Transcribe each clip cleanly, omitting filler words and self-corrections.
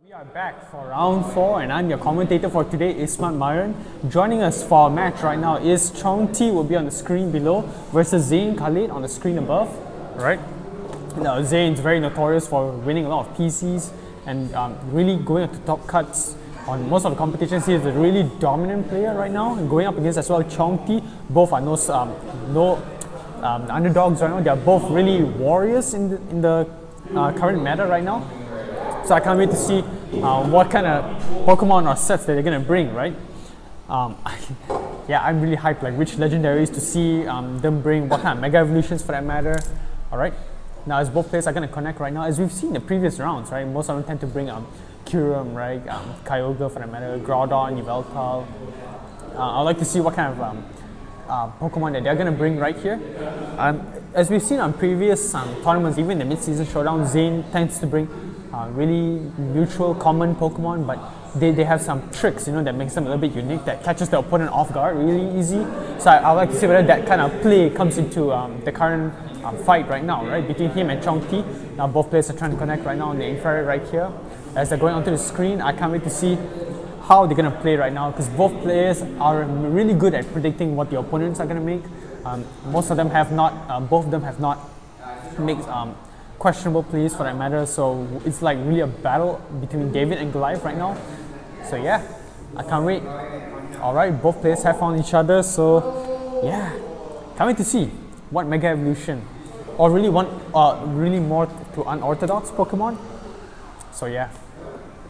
We are back for round 4 and I'm your commentator for today, Ismat Myron. Joining us for our match right now is Chong T, will be on the screen below, versus Zain Khalid on the screen above. Alright. Now Zain's very notorious for winning a lot of PCs and really going up to top cuts on most of the competitions. He is a really dominant player right now, and going up against as well Chong T. Both are no underdogs right now. They are both really warriors in the current meta right now. So I can't wait to see what kind of Pokemon or sets that they're gonna bring, right? Yeah, I'm really hyped, like which legendaries to see them bring, what kind of Mega Evolutions for that matter. Alright, now as both players are gonna connect right now, as we've seen in the previous rounds, right? Most of them tend to bring Kyurem, right? Kyogre for that matter, Groudon, Yveltal. I'd like to see what kind of Pokemon that they're gonna bring right here. As we've seen on previous tournaments, even the mid-season showdown, Zain tends to bring really neutral, common Pokemon, but they have some tricks, that makes them a little bit unique, that catches the opponent off guard really easy. So I'd like to see whether that kind of play comes into the current fight right now, right, between him and Chong T. Now both players are trying to connect right now on the infrared right here. As they're going onto the screen, I can't wait to see how they're going to play right now, because both players are really good at predicting what the opponents are going to make. Most of them have not, both of them have not made questionable plays for that matter, so it's like really a battle between David and Goliath right now. So yeah, I can't wait. Alright, both players have found each other, so yeah, can't wait to see what Mega Evolution, or really really more to unorthodox Pokemon. So yeah,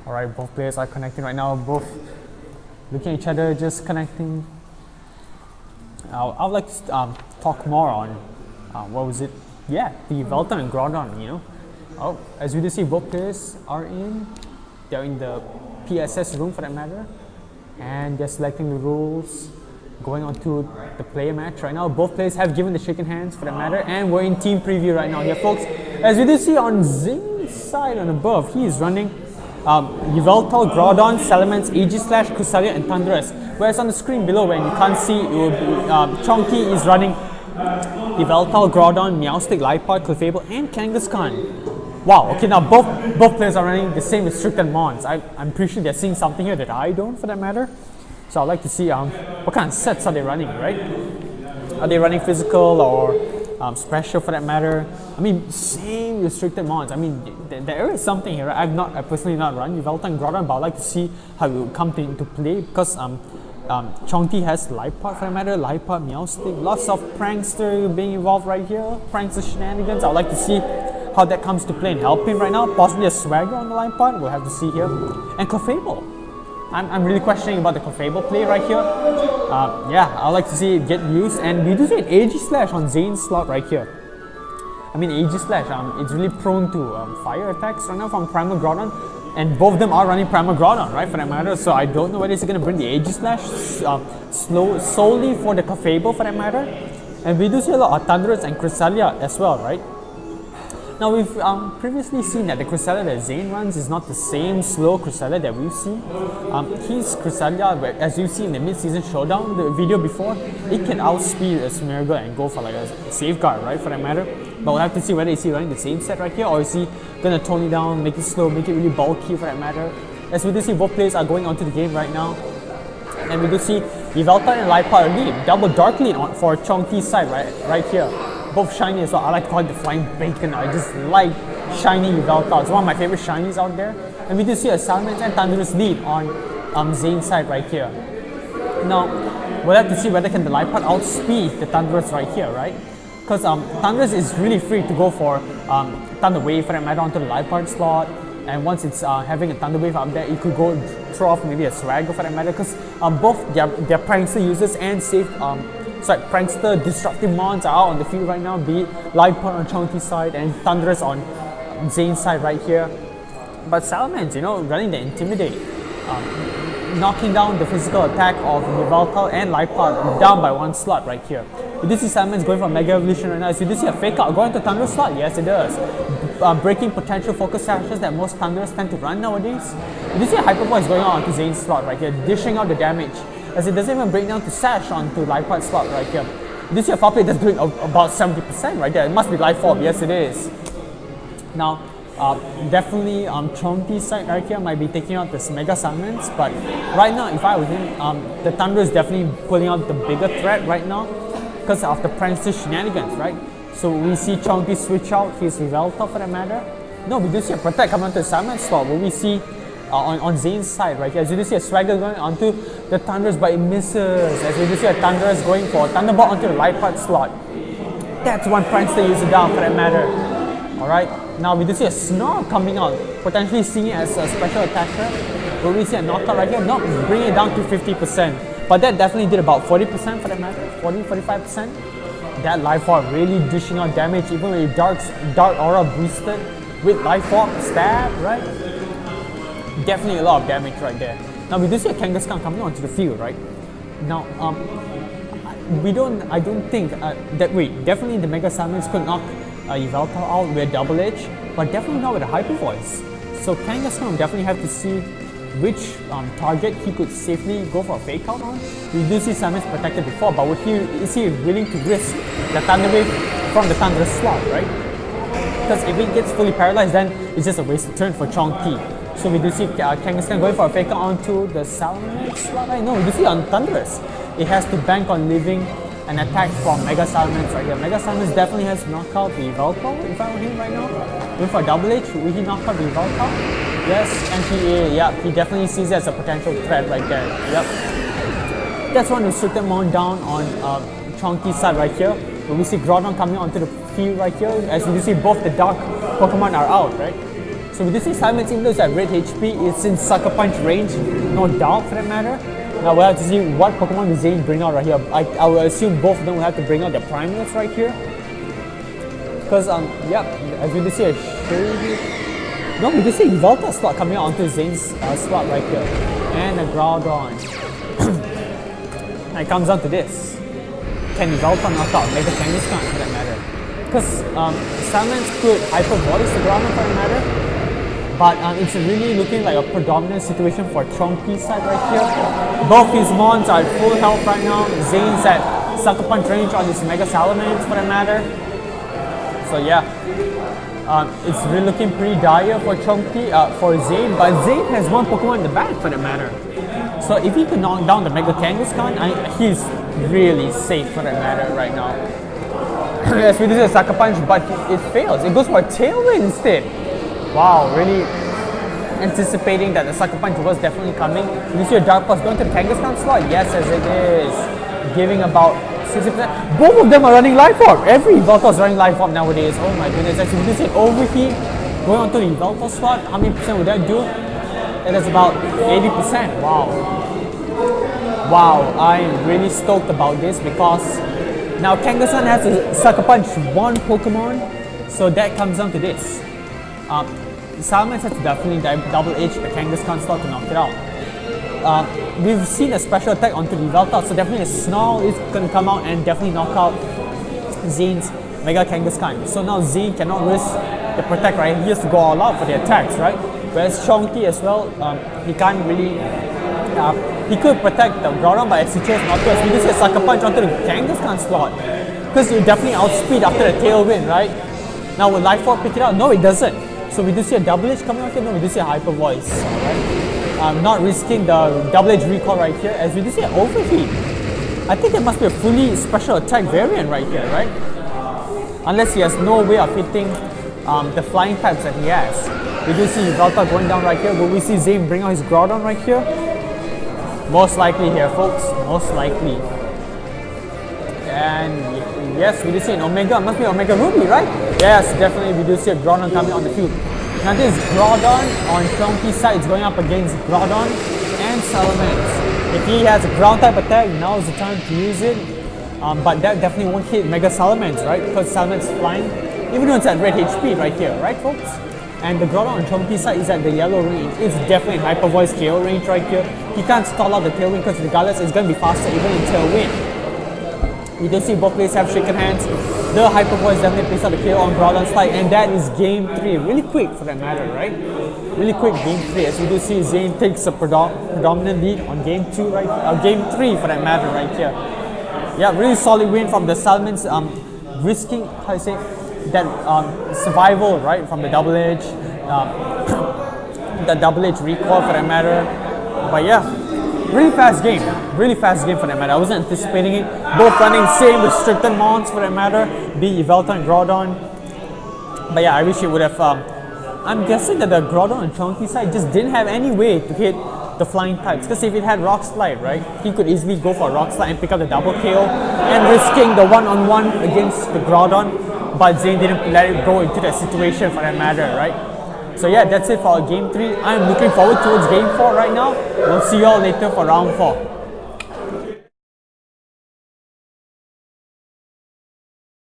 alright, both players are connecting right now, both looking at each other, just connecting. I would like to talk more on, what was it? Yeah, the Yveltal and Groudon, Oh, as we do see, both players are they're in the PSS room for that matter, and they're selecting the rules, going on to the player match right now. Both players have given the shaken hands for that matter, and we're in team preview right now here, folks. As we do see on Zain's side and above, he is running Yveltal, Groudon, Salamence, Aegislash, Cresselia, and Thundurus. Whereas on the screen below, when you can't see, it will be Chong T is running Yveltal, Groudon, Meowstic, Liepard, Clefable, and Kangaskhan. Wow, okay, now both players are running the same restricted mons. I'm pretty sure they're seeing something here that I don't for that matter. So I'd like to see what kind of sets are they running, right? Are they running physical or special for that matter? I mean, same restricted mons. I mean, there is something here. I personally not run Yveltal and Groudon, but I'd like to see how it will come into play, because Chong T has Liepard for that matter, Liepard, Meowstic, lots of Prankster being involved right here, Prankster shenanigans. I'd like to see how that comes to play and help him right now. Possibly a Swagger on the Liepard, we'll have to see here. And Clefable. I'm really questioning about the Clefable play right here. Yeah, I'd like to see it get used, and we do see an Aegislash on Zain's slot right here. I mean, Aegislash, it's really prone to fire attacks right now from Primal Groudon, and both of them are running Primal Groudon, right, for that matter. So I don't know whether he's going to bring the Aegislash solely for the Clefable for that matter. And we do see a lot of Thundurus and Cresselia as well, right? Now we've previously seen that the Cresselia that Zain runs is not the same slow Cresselia that we've seen. His Cresselia, as you've seen in the mid-season showdown, the video before, it can outspeed a Smeargle and go for like a safeguard, right, for that matter. But we'll have to see whether is he running the same set right here, or is he gonna tone it down, make it slow, make it really bulky for that matter. As we do see, both players are going onto the game right now, and we do see Yveltal and Liepard lead, double dark lead for Chong T's side right here. Both shiny as well. I like to call it the flying bacon. I just like shiny Yveltal. It's one of my favorite shinies out there. And we do see a Salamence and Thundurus lead on Zain's side right here. Now, we'll have to see whether can the Liepard outspeed the Thundurus right here, right? Because Thundurus is really free to go for Thunder Wave for that matter onto the Liepard slot. And once it's having a Thunder Wave up there, it could go throw off maybe a Swagger for that matter. Because both their Prankster users and safe Prankster disruptive mons are out on the field right now, be it Liepard on Chong T's side and Thundurus on Zain's side right here. But Salamence, running the Intimidate, knocking down the physical attack of Yveltal and Liepard down by one slot right here. We do see Salamence going for Mega Evolution right now. So you do see a Fake Out going to Thundurus slot? Yes, it does. Breaking potential focus sashes that most Thundurus tend to run nowadays. You do see a Hyper Voice going on to Zain's slot right here, dishing out the damage, as it doesn't even break down to Sash onto Liepard's slot right here. This is a foul play that's doing about 70% right there. It must be Life Orb, yes it is. Now, Definitely Chong T's side right here might be taking out this Mega Summons, but right now if I was him, the Thunder is definitely pulling out the bigger threat right now because of the Princess shenanigans, right? So we see Chong T switch out his Revelta for that matter. No, we do see a Protect coming onto the Summon slot, but we see on Zain's side right here, as you do see a Swagger going onto the Thunders, but it misses. As you do see a Thunderous going for a Thunderbolt onto the Light Part slot. That's one Prancer user down for that matter. Alright, now we do see a Snarl coming out, potentially seeing it as a special attacker. But we see a knockout right here, not bringing it down to 50%. But that definitely did about 40% for that matter, 40-45%. That Life Orb really dishing out damage, even with Dark Aura boosted with Life Orb stab, right? Definitely a lot of damage right there. Now we do see a Kangaskhan coming onto the field, right? Now, I don't think definitely the Mega Summons could knock Yveltal out with a Double Edge, but definitely not with a Hyper Voice. So Kangaskhan will definitely have to see which target he could safely go for a fake out on. We do see Summons protected before, but is he willing to risk the Thunder Wave from the Thunder slot, right? Because if he gets fully paralyzed, then it's just a wasted turn for Chong T. So we do see Kangaskhan going for a fake out onto the Salamence slot, right? No, we do see on Thunderous. It has to bank on living an attack from Mega Salamence right here. Mega Salamence definitely has to knock out the Yveltal if I were him right now. Going for a Double H, will he knock out the Yveltal? Yes, and he definitely sees it as a potential threat right there. Yep. That's one restricted mount down on Chong T's side right here. But we see Groudon coming onto the field right here. As you can see, both the Dark Pokemon are out, right? So we do see Salamence, even though it's at red HP, it's in Sucker Punch range, no doubt for that matter. Now we'll have to see what Pokemon will Zain bring out right here. I will assume both of them will have to bring out their Primalist right here. Because, as we do see a Shady... No, we do see a Yveltal slot coming out onto Zain's slot right here. And a Groudon. And it comes down to this. Can Yveltal knock out Mega Kangaskhan for that matter? Because Salamence could Hyper Voice the Groudon for that matter. But it's really looking like a predominant situation for Chong T's side right here. Both his mons are at full health right now. Zain's at Sucker Punch range on his Mega Salamence for that matter. So yeah, it's really looking pretty dire for Chong T, for Zain. But Zain has one Pokemon in the back for that matter. So if he can knock down the Mega Kangaskhan, he's really safe for that matter right now. Yes, we did a Sucker Punch, but it fails. It goes for a Tailwind instead. Wow, really anticipating that the Sucker Punch was definitely coming. You see a Dark Pulse going to the Kangaskhan slot? Yes, as it is. Giving about 60%. Both of them are running Life Orb. Every Yveltal is running Life Orb nowadays. Oh my goodness. Actually, you see Overheat going onto the Yveltal slot. How many percent would that do? It is about 80%. Wow. Wow, I'm really stoked about this because now Kangaskhan has to Sucker Punch one Pokemon. So that comes down to this. Salamence has to definitely Double H the Kangaskhan slot to knock it out. We've seen a special attack onto the Yveltal, so definitely a Snarl is going to come out and definitely knock out Zain's Mega Kangaskhan. So now Zain cannot risk the protect, right? He has to go all out for the attacks, right? Whereas Chong T as well, he can't really... he could protect the Groudon, but as he chose not to, as we just see a Sucker Punch onto the Kangaskhan slot. Because you definitely outspeed after the Tailwind, right? Now will Life Orb pick it out? No, it doesn't. So we do see a Double Edge coming out here. No, we do see a Hyper Voice. Right? Not risking the Double Edge recall right here. As we do see an Overheat. I think there must be a fully special attack variant right here, right? Unless he has no way of hitting the flying types that he has. We do see Yveltal going down right here. Will we see Zain bring out his Groudon right here? Most likely here, folks. Most likely. And yes, we do see an Omega. Must be Omega Ruby, right? Yes, definitely we do see a Groudon coming on the field. Now this Groudon on Chong T's side is going up against Groudon and Salamence. If he has a ground type attack, now is the time to use it. But that definitely won't hit Mega Salamence, right? Because Salamence is flying. Even though it's at red HP right here, right folks? And the Groudon on Chong T's side is at the yellow range. It's definitely Hyper Voice KO range right here. He can't stall out the Tailwind because regardless it's going to be faster even in Tailwind. We do see both players have shaken hands. The Hyper Voice definitely plays out the KO on Groudon's side, and that is game 3. Really quick for that matter, right? Really quick game 3. As we do see Zain takes a predominant lead on game 2, right? Game 3 for that matter, right here. Yeah, really solid win from the Salamence, risking, how do you say, that survival, right, from the Double Edge. the double edge recoil for that matter. But yeah, really fast game for that matter. I wasn't anticipating it. Both running same restricted mons for that matter, be it Yveltal and Groudon. But yeah, I wish it would have. I'm guessing that the Groudon and Chonky side just didn't have any way to hit the flying types, because if it had Rock Slide, right, he could easily go for Rock Slide and pick up the double KO and risking the one-on-one against the Groudon, but Zain didn't let it go into that situation for that matter, right? So yeah, that's it for Game 3. I'm looking forward towards Game 4 right now. We'll see you all later for Round 4.